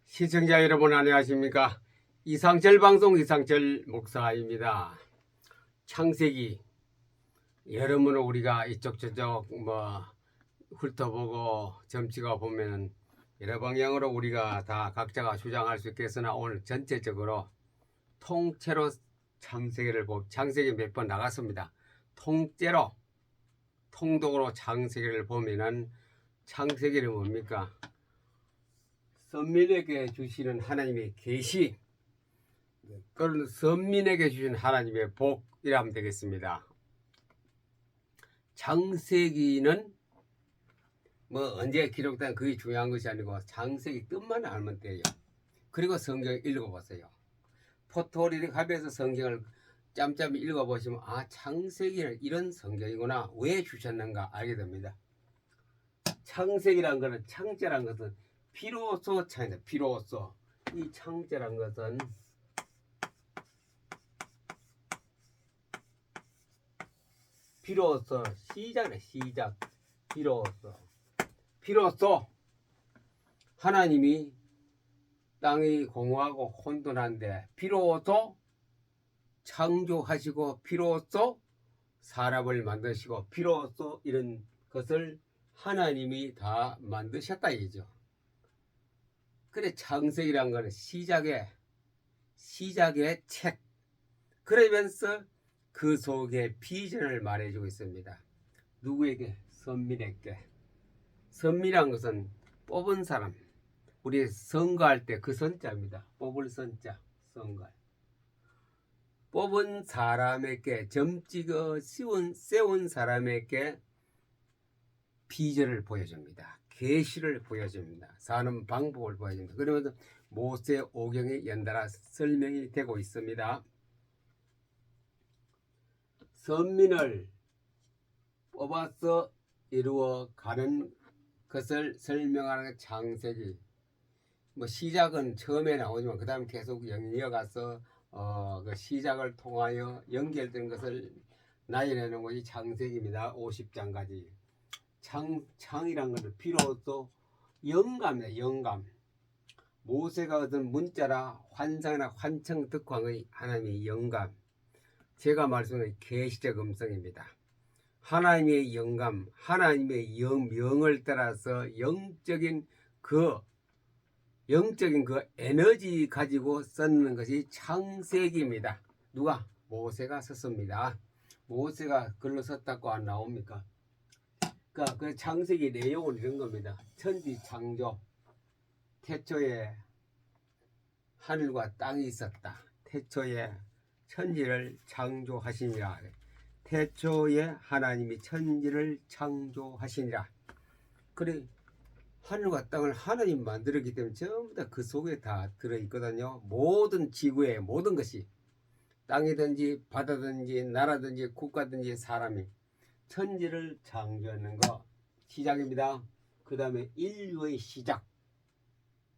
시청자 여러분 안녕하십니까? 이상철 방송 이상철 목사입니다. 창세기 여러모로 우리가 이쪽 저쪽 훑어보고 점치가 보면은 여러 방향으로 우리가 다 각자가 주장할 수 있겠으나 오늘 전체적으로 통째로 창세기 몇 번 나갔습니다. 통째로 통독으로 창세기를 보면은 창세기는 뭡니까? 선민에게 주시는 하나님의 계시, 그런 선민에게 주신 하나님의 복이라면 되겠습니다. 창세기는 언제 기록된 그게 중요한 것이 아니고 창세기 뜻만 알면 돼요. 그리고 성경 읽어보세요. 포토리릭 합에서 성경을 짬짬이 읽어보시면 창세기는 이런 성경이구나, 왜 주셨는가 알게 됩니다. 창세기란 것은, 창자란 것은 비로소 창이다. 비로소 이 창자란 것은 비로소 시작이다. 시작. 비로소 하나님이 땅이 공허하고 혼돈한데 비로소 창조하시고 비로소 사람을 만드시고 비로소 이런 것을 하나님이 다 만드셨다 이죠. 그래 창세기란 거는 시작의 책. 그러면서 그 속에 비전을 말해주고 있습니다. 누구에게? 선민에게. 선민이란 것은 뽑은 사람. 우리 선거할 때 그 선자입니다. 뽑을 선자, 선거. 뽑은 사람에게, 점찍어 세운 사람에게 비전을 보여줍니다. 계시를 보여줍니다. 사는 방법을 보여줍니다. 그러면서 모세 오경에 연달아 설명이 되고 있습니다. 선민을 뽑아서 이루어가는 것을 설명하는 창세기. 시작은 처음에 나오지만 그 다음에 계속 이어가서 그 시작을 통하여 연결된 것을 나열해놓은 것이 창세기입니다. 50장까지. 창이란 것은 비로소 영감이다. 영감. 모세가 얻은 문자라 환상이나 환청 득황의 하나님의 영감. 제가 말씀드린 계시적 음성입니다. 하나님의 영감, 하나님의 명을 따라서 영적인 그 에너지 가지고 썼는 것이 창세기입니다. 누가? 모세가 썼습니다. 모세가 글로 썼다고 안 나옵니까? 그러니까 그 창세기 내용은 이런 겁니다. 천지 창조. 태초에 하늘과 땅이 있었다. 태초에 천지를 창조하시니라. 태초에 하나님이 천지를 창조하시니라. 그래 하늘과 땅을 하나님 만들었기 때문에 전부 다 그 속에 다 들어있거든요. 모든 지구의 모든 것이 땅이든지 바다든지 나라든지 국가든지 사람이 천지를 창조하는 거 시작입니다. 그 다음에 인류의 시작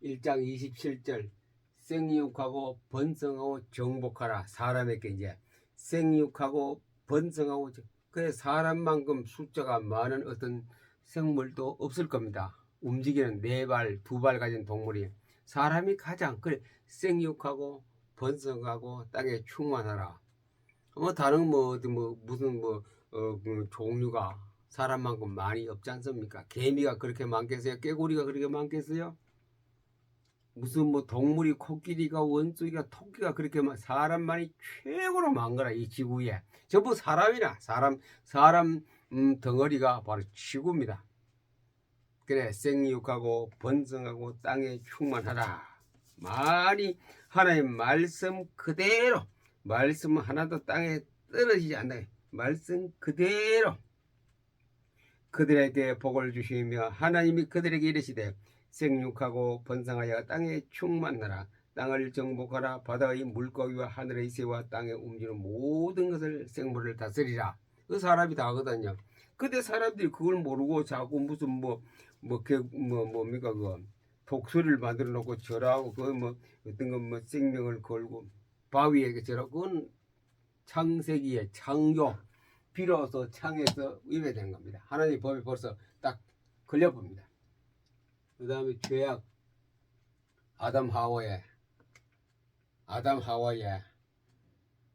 1장 27절 생육하고 번성하고 정복하라. 사람에게 이제 생육하고 번성하고, 그래 사람만큼 숫자가 많은 어떤 생물도 없을 겁니다. 움직이는 4발 2발 가진 동물이 사람이 가장 그래 생육하고 번성하고 땅에 충만하라. 다른 무슨 종류가 사람만큼 많이 없지 않습니까? 개미가 그렇게 많겠어요? 깨구리가 그렇게 많겠어요? 무슨 동물이 코끼리가 원숭이가 토끼가 그렇게 사람만이 최고로 많거라. 이 지구에 전부 사람이라. 사람 덩어리가 바로 지구입니다. 그래 생육하고 번성하고 땅에 충만하라. 많이 하나님 말씀 그대로, 말씀 하나도 땅에 떨어지지 않다. 말씀 그대로 그들에게 복을 주시며 하나님이 그들에게 이르시되 생육하고 번성하여 땅에 충만하라. 땅을 정복하라. 바다의 물고기와 하늘의 새와 땅에 움직이는 모든 것을 생물을 다스리라. 그 사람이 다 하거든요. 근데 사람들이 그걸 모르고 자꾸 무슨 뭡니까 그 독소리를 만들어 놓고 절하고 어떤 거 생명을 걸고 바위에게 절하고, 그건 창세기의 창조. 비로소 창에서 위배된 겁니다. 하나님 법이 벌써 딱 걸려봅니다. 그 다음에 죄악, 아담 하와의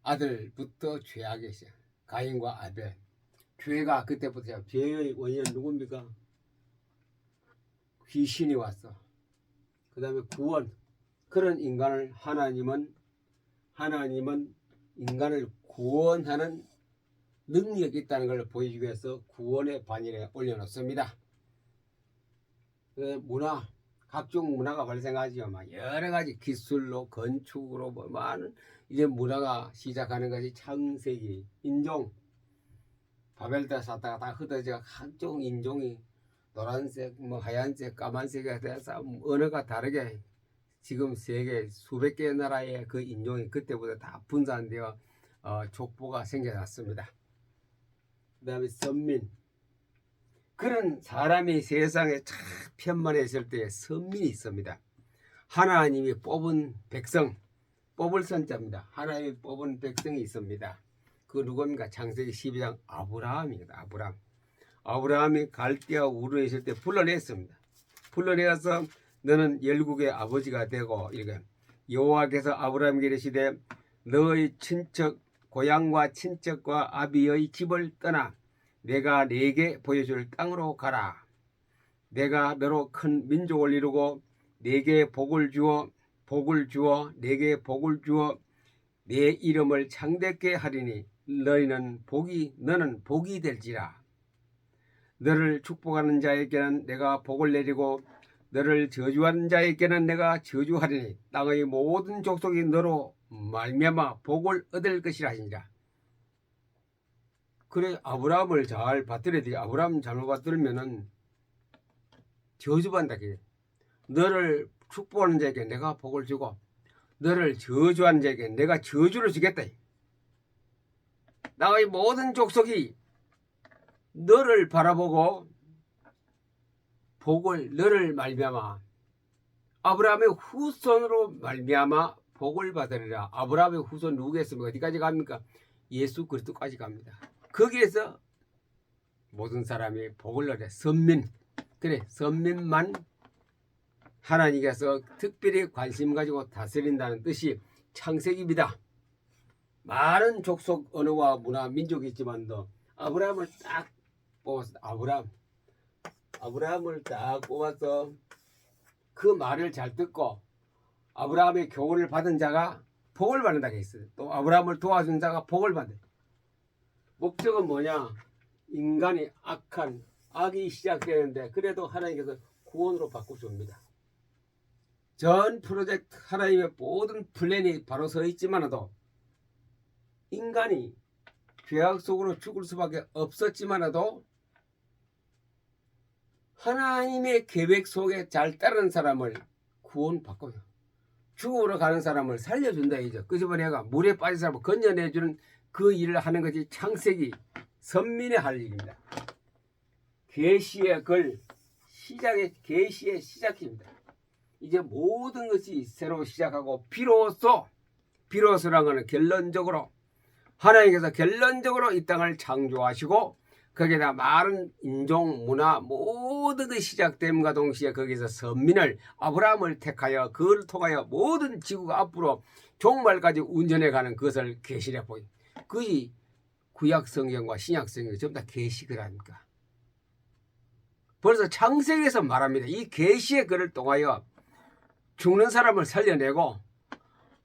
아들부터 죄악이 있어요. 가인과 아벨. 죄가 그때부터 죄의 원인은 누굽니까? 귀신이 왔어. 그 다음에 구원. 그런 인간을 하나님은 인간을 구원하는 능력이 있다는 걸 보여주기 위해서 구원의 반열에 올려놓습니다. 문화, 각종 문화가 발생하죠. 막 여러 가지 기술로, 건축으로, 뭐 많은 이제 문화가 시작하는 것이 창세기, 인종, 바벨탑 샀다가 다 흩어져 각종 인종이 노란색, 뭐 하얀색, 까만색에 대해서 언어가 다르게 지금 세계 수백 개 나라의 그 인종이 그때부터 다 분산되어 족보가 생겨났습니다. 그 다음에 선민. 그런 사람이 세상에 참 편만했을 때 선민이 있습니다. 하나님이 뽑은 백성, 뽑을 선자입니다. 하나님이 뽑은 백성이 있습니다. 그 누굽니까? 창세기 12장 아브라함입니다. 아브라함이 갈대아 우르에 있을 때 불러냈습니다. 불러내어서 너는 열국의 아버지가 되고 이렇게 여호와께서 아브라함에게 이르시되 너의 친척 고향과 친척과 아비의 집을 떠나 내가 네게 보여줄 땅으로 가라. 내가 너로 큰 민족을 이루고 네게 복을 주어 네게 복을 주어 내 이름을 창대케 하리니 너는 복이 될지라. 너를 축복하는 자에게는 내가 복을 내리고 너를 저주하는 자에게는 내가 저주하리니 땅의 모든 족속이 너로 말미암아 복을 얻을 것이라 하시니라. 그래, 아브라함을 잘 받들어야 돼. 아브라함 잘못 받들면은 저주받는다. 너를 축복하는 자에게 내가 복을 주고 너를 저주하는 자에게 내가 저주를 주겠다. 나의 모든 족속이 너를 바라보고 복을 너를 말미암아 아브라함의 후손으로 말미암아 복을 받으리라. 아브라함의 후손 누구겠습니까? 어디까지 갑니까? 예수 그리스도까지 갑니다. 거기에서 모든 사람이 복을 얻어. 선민. 그래, 선민만 하나님께서 특별히 관심 가지고 다스린다는 뜻이 창세기입니다. 많은 족속 언어와 문화 민족이 있지만도 아브라함을 딱 뽑았어. 아브라함을 딱 뽑아서 그 말을 잘 듣고 아브라함의 교훈을 받은 자가 복을 받는다고 했어요. 또 아브라함을 도와준 자가 복을 받는. 목적은 뭐냐? 인간이 악이 시작되는데 그래도 하나님께서 구원으로 바꾸십니다. 전 프로젝트 하나님의 모든 플랜이 바로 서 있지만도 인간이 죄악 속으로 죽을 수밖에 없었지만도 하나님의 계획 속에 잘 따르는 사람을 구원받고 죽음으로 가는 사람을 살려준다 이죠. 그 집에 내가 물에 빠진 사람을 건져내주는 그 일을 하는 것이 창세기 선민의 할 일입니다. 계시의 계시의 시작입니다. 이제 모든 것이 새로 시작하고 비로소라는 것은 결론적으로 하나님께서 결론적으로 이 땅을 창조하시고 거기에다 많은 인종, 문화 모든 것이 시작됨과 동시에 거기서 선민을 아브라함을 택하여 그를 통하여 모든 지구가 앞으로 종말까지 운전해가는 그것을 계시를 보이. 그것이 구약 성경과 신약 성경이 전부 다 계시글 아닙니까? 벌써 창세기에서 말합니다. 이 계시의 글을 통하여 죽는 사람을 살려내고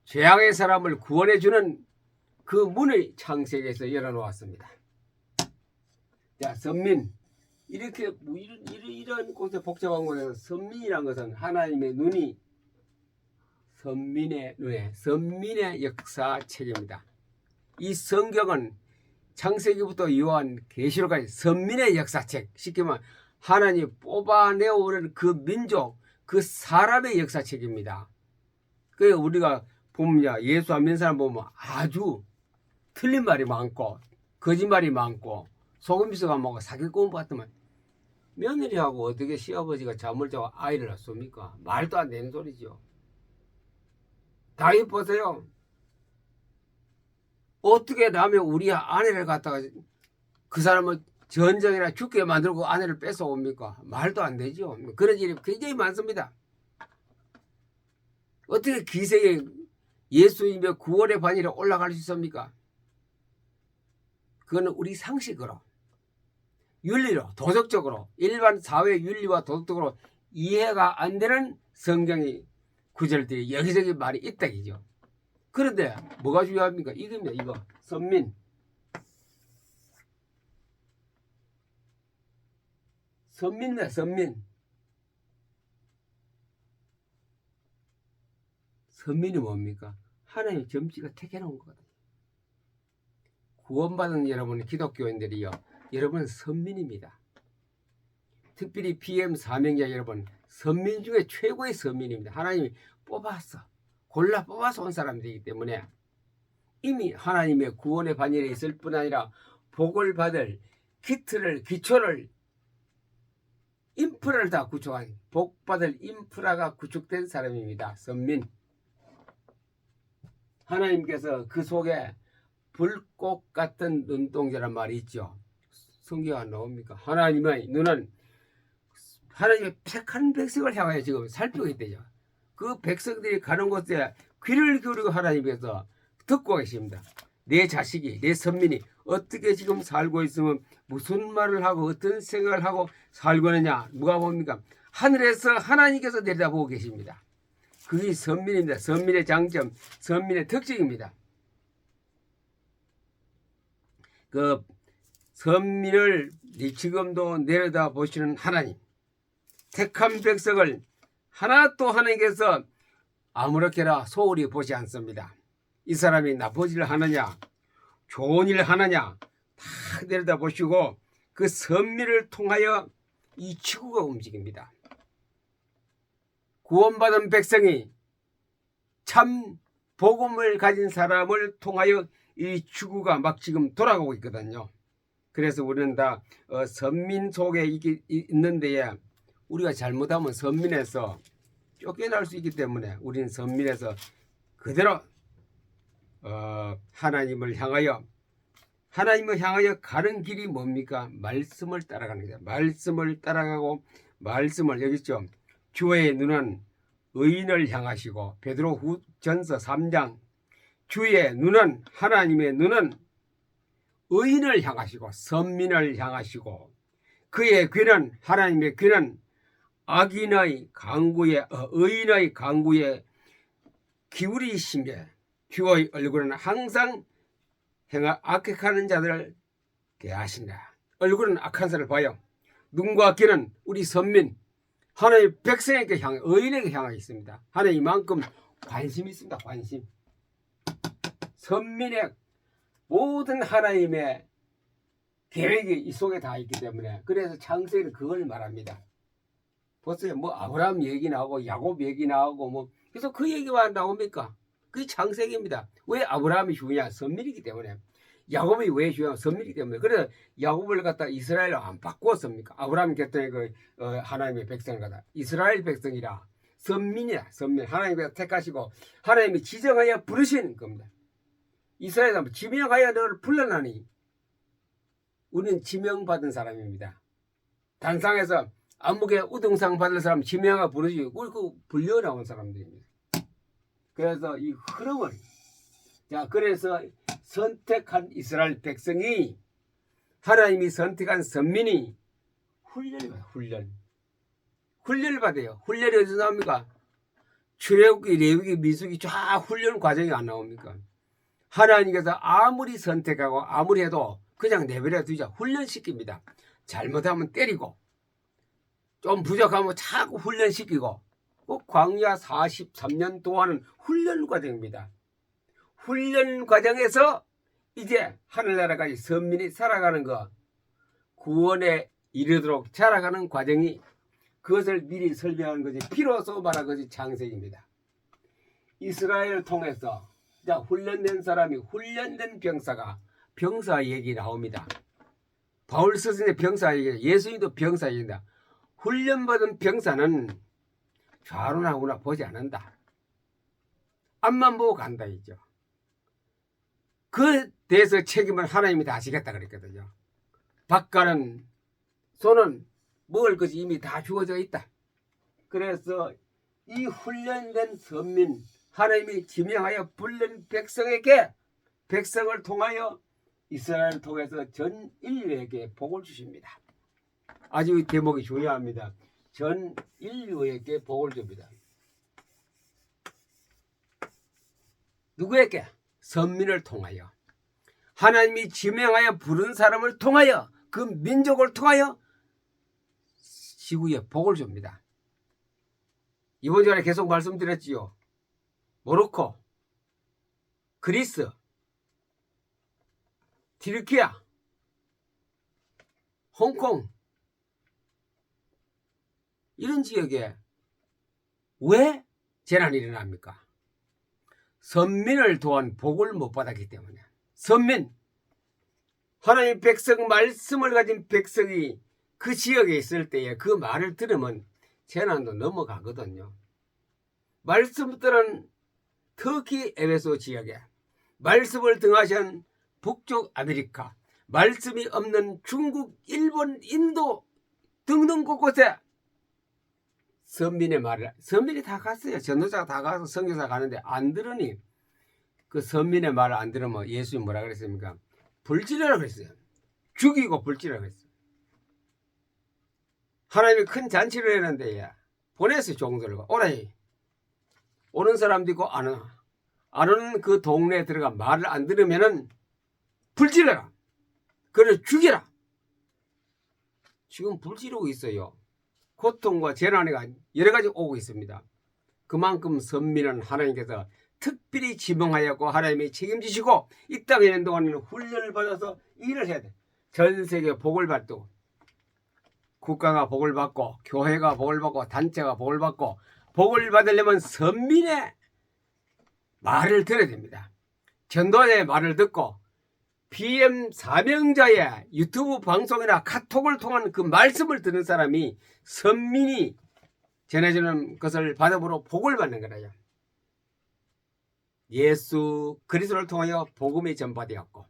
죄악의 사람을 구원해주는 그 문을 창세기에서 열어놓았습니다. 자, 선민. 이렇게 이런 곳에 복잡한 곳에서 선민이란 것은 하나님의 눈이 선민의 역사책입니다. 이 성경은 창세기부터 요한 계시록까지 선민의 역사책, 쉽게 말하면 하나님 뽑아내오는 그 민족, 그 사람의 역사책입니다. 그래 우리가 보면 예수 안 믿는 사람 보면 아주 틀린 말이 많고 거짓말이 많고 속임수가 많고 사기꾼 같으면 며느리하고 어떻게 시아버지가 잠을 자고 아이를 낳습니까? 말도 안 되는 소리죠. 다윗 보세요. 어떻게 남의 우리 아내를 갖다가 그 사람을 전쟁이나 죽게 만들고 아내를 뺏어옵니까? 말도 안 되죠. 그런 일이 굉장히 많습니다. 어떻게 기생의 예수님의 구원의 반열에 올라갈 수 있습니까? 그거는 우리 상식으로, 윤리로, 도덕적으로, 일반 사회 윤리와 도덕적으로 이해가 안 되는 성경의 구절들이 여기저기 많이 있다기죠. 그런데 뭐가 중요합니까? 이겁니다. 이거 선민. 선민이다. 선민. 선민이 뭡니까? 하나님의 점지가 택해놓은 거거든요. 구원받은 여러분 기독교인들이요, 여러분은 선민입니다. 특별히 PM 사명자 여러분, 선민 중에 최고의 선민입니다. 하나님이 골라 뽑아서 온 사람들이기 때문에 이미 하나님의 구원의 반열에 있을 뿐 아니라 복을 받을 기초를, 인프라를 다 구축한, 복받을 인프라가 구축된 사람입니다. 선민. 하나님께서 그 속에 불꽃 같은 눈동자란 말이 있죠. 성경 안 나옵니까? 하나님의 눈은 하나님의 택한 백성을 향하여 지금 살피고 있대요. 그 백성들이 가는 곳에 귀를 기울이고 하나님께서 듣고 계십니다. 내 자식이, 내 선민이 어떻게 지금 살고 있으면 무슨 말을 하고 어떤 생각을 하고 살고 있느냐. 누가 봅니까? 하늘에서 하나님께서 내려다보고 계십니다. 그게 선민입니다. 선민의 장점, 선민의 특징입니다. 그 선민을 지금도 내려다보시는 하나님, 택한 백성을 하나도 하나님께서 아무렇게나 소홀히 보지 않습니다. 이 사람이 나쁜 일을 하느냐, 좋은 일을 하느냐 다 내려다보시고 그 선민을 통하여 이 지구가 움직입니다. 구원받은 백성이 참 복음을 가진 사람을 통하여 이 지구가 막 지금 돌아가고 있거든요. 그래서 우리는 다 선민 속에 있는 데에 우리가 잘못하면 선민에서 쫓겨날 수 있기 때문에 우리는 선민에서 그대로 하나님을 향하여 가는 길이 뭡니까? 말씀을 따라가는 거죠. 말씀을 따라가고 말씀을, 여기 있죠. 주의 눈은 의인을 향하시고, 베드로전서 3장, 주의 눈은, 하나님의 눈은 의인을 향하시고 선민을 향하시고, 그의 귀는, 하나님의 귀는 의인의 강구에 기울이시며 주의 얼굴은 항상 악행하는 자들을 대하신다. 얼굴은 악한 사람을 봐요. 눈과 귀는 우리 선민, 하나님의 백성에게 향해, 의인에게 향해 있습니다. 하나님 이만큼 관심이 있습니다. 관심. 선민의 모든 하나님의 계획이 이 속에 다 있기 때문에, 그래서 창세기는 그걸 말합니다. 보세요. 뭐 아브라함 얘기 나오고 야곱 얘기 나오고 뭐, 그래서 그 얘기가 나옵니까? 그게 창세기입니다. 왜 아브라함이 중요냐? 선민이기 때문에. 야곱이 왜 중요냐? 선민이기 때문에. 그래서 야곱을 갖다 이스라엘로 안 바꾸었습니까? 아브라함 곁에 하나님의 백성을 갖다 이스라엘 백성이라, 선민이야. 선민. 하나님께서 택하시고 하나님이 지정하여 부르신 겁니다. 이스라엘에 지명하여 너를 불러나니, 우리는 지명받은 사람입니다. 단상에서 안목에 우등상 받을 사람 지명하여 부르지, 그 불려 나온 사람들입니다. 그래서 이 흐름을, 그래서 선택한 이스라엘 백성이, 하나님이 선택한 선민이 훈련을 받아요. 훈련을 받아요. 훈련이 어디서 나옵니까? 출애굽기, 레위기, 민수기 쫙 훈련 과정이 안 나옵니까? 하나님께서 아무리 선택하고 아무리 해도 그냥 내버려 두자. 훈련시킵니다. 잘못하면 때리고, 좀 부족하면 자꾸 훈련시키고, 광야 43년 동안은 훈련 과정입니다. 훈련 과정에서 이제 하늘나라까지 선민이 살아가는 거, 구원에 이르도록 자라가는 과정이, 그것을 미리 설명하는 것이, 비로소 말한 것이 창세기입니다. 이스라엘을 통해서 훈련된 사람이, 훈련된 병사 얘기 나옵니다. 바울 스승의 병사 얘기, 예수님도 병사 얘기입니다. 훈련받은 병사는 좌로나 우나 보지 않는다. 앞만 보고 간다 이죠. 그 대해서 책임을 하나님이 다 지겠다 그랬거든요. 손은 먹을 것이 이미 다 주어져 있다. 그래서 이 훈련된 선민, 하나님이 지명하여 불린 백성에게, 백성을 통하여 이스라엘을 통해서 전 인류에게 복을 주십니다. 아주 이 대목이 중요합니다. 전 인류에게 복을 줍니다. 누구에게? 선민을 통하여. 하나님이 지명하여 부른 사람을 통하여, 그 민족을 통하여 지구에 복을 줍니다. 이번 시간에 계속 말씀드렸지요. 모로코, 그리스, 튀르키야, 홍콩, 이런 지역에 왜 재난이 일어납니까? 선민을 도한 복을 못 받았기 때문에. 선민, 하나님 백성, 말씀을 가진 백성이 그 지역에 있을 때에 그 말을 들으면 재난도 넘어가거든요. 말씀들은 터키 에베소 지역에, 말씀을 등하신 북쪽 아메리카, 말씀이 없는 중국, 일본, 인도 등등 곳곳에 선민의 말을, 선민이 다 갔어요. 전도자가 다 가서 선교사 가는데 안 들으니, 그 선민의 말을 안 들으면 예수님 뭐라 그랬습니까? 불지르라고 그랬어요. 죽이고 불지르라고 그랬어요. 하나님이 큰 잔치를 했는데 보냈어요. 종들과 오라. 오는 사람도 있고 안 오는 그 동네에 들어가 말을 안 들으면은 불지르라. 그래 죽이라. 지금 불지르고 있어요. 고통과 재난이 여러 가지 오고 있습니다. 그만큼 선민은 하나님께서 특별히 지명하였고 하나님이 책임지시고 이 땅에 있는 동안에는 훈련을 받아서 일을 해야 돼. 전 세계 복을 받고, 국가가 복을 받고, 교회가 복을 받고, 단체가 복을 받고, 복을 받으려면 선민의 말을 들어야 됩니다. 전도자의 말을 듣고 BM 사명자의 유튜브 방송이나 카톡을 통한 그 말씀을 듣는 사람이 선민이 전해주는 것을 받음으로 복을 받는 거라요. 예수 그리스도를 통하여 복음이 전파되었고,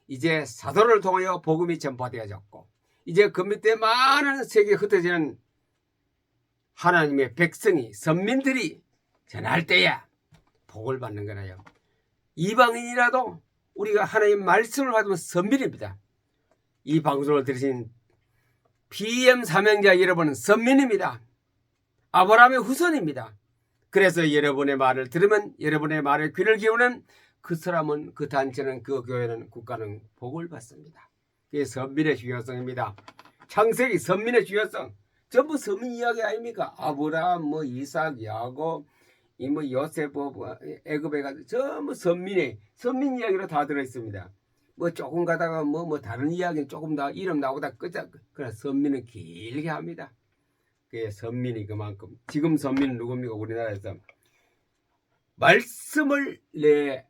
이제 사도를 통하여 복음이 전파되어졌고, 이제 그 밑에 많은 세계에 흩어지는 하나님의 백성이, 선민들이 전할 때에 복을 받는 거라요. 이방인이라도 우리가 하나님 말씀을 받으면 선민입니다. 이 방송을 들으신 BM 사명자 여러분은 선민입니다. 아브라함의 후손입니다. 그래서 여러분의 말을 들으면, 여러분의 말에 귀를 기우는 그 사람은, 그 단체는, 그 교회는, 국가는 복을 받습니다. 그게 선민의 중요성입니다. 창세기 선민의 중요성, 전부 선민 이야기 아닙니까? 아브라함, 이삭, 야곱, 요셉, 애굽에 가서 전부 선민 이야기로 다 들어있습니다. 조금 가다가 다른 이야기는 조금 다 이름 나오다 끄자. 그러나 선민은 길게 합니다. 그게 선민이 그만큼. 지금 선민은 누굽니까? 우리나라에서 말씀을 내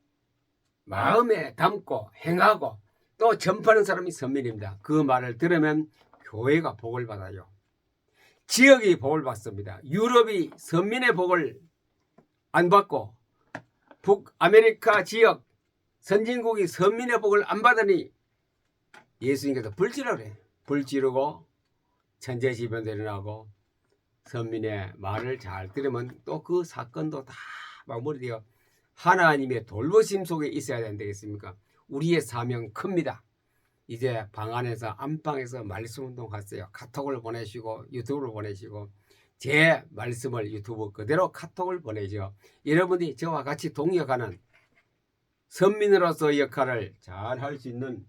마음에 담고 행하고 또 전파하는 사람이 선민입니다. 그 말을 들으면 교회가 복을 받아요. 지역이 복을 받습니다. 유럽이 선민의 복을 안 받고 북아메리카 지역 선진국이 선민의 복을 안 받으니 예수님께서 불지르라 그래. 불지르고 천재지변도 일어나고, 선민의 말을 잘 들으면 또 그 사건도 다 마무리되어 하나님의 돌보심 속에 있어야 된다겠습니까? 우리의 사명 큽니다. 이제 방 안에서 안방에서 말씀운동 갔어요. 카톡을 보내시고 유튜브를 보내시고, 제 말씀을 유튜브 그대로 카톡을 보내죠. 여러분이 저와 같이 동역하는 선민으로서 역할을 잘 할 수 있는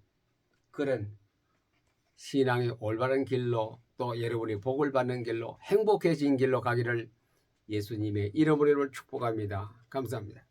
그런 신앙의 올바른 길로, 또 여러분이 복을 받는 길로, 행복해진 길로 가기를 예수님의 이름으로 축복합니다. 감사합니다.